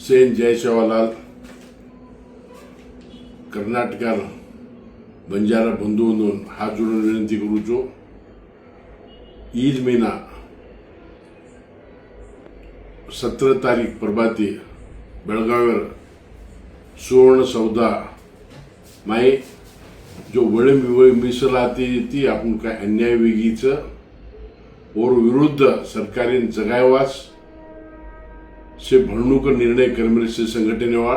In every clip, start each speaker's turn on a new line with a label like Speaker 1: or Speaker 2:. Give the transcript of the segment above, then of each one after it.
Speaker 1: सेन जय सेवालाल कर्नाटकार बंजारा बंधू म्हणून हात जोडून विनंती करूचो ईद महीना 17 तारीख प्रभाती बेळगावर सुवर्ण सौदा माई जो वळ मीಸಲಾತಿ ती आपण काय अन्याय वेगीच और विरुद्ध सरकारी जगायवास से भरणूक निर्णय करमेल से संघटनेवाळ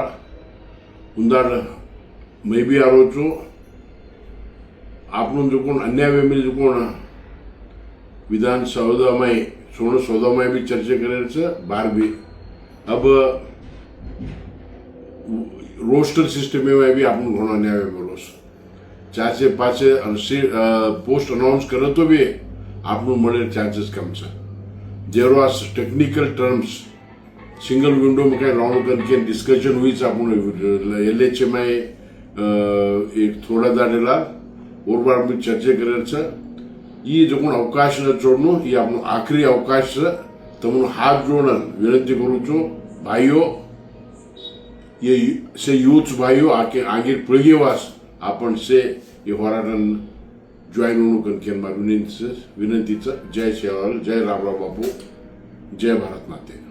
Speaker 1: उंदाड मैं भी आरोचो आपण जो कोण अन्याय वेमेल जो कोण विधान सौदा में सोण सौदा में भी चर्चा करायचं बार भी अब रोस्टर सिस्टम में भी आपण घणो अन्याय वेमेलोस 4 से 5 पोस्ट अनाउंस करत तो भी आपण मळे चान्सेस कम छ देयर वाज टेक्निकल टर्म्स सिंगल विंडो में काय राउंड करके डिस्कशन हुई आपण एलएच में एक थोड़ा दाडेला और बार भी चर्चा करायचं ये जो कोण अवकाश न छोड़नो ये आपण आखरी अवकाश तमन हाथ जोड़न विनंती करूचो भाइयों ये से यूथ भाइयों आगे पळगेवास आपण से ये होराटन जॉइन होणं कनकेन विनंतीचं जय सेवालाल जय रामराव बापू जय भारत माते।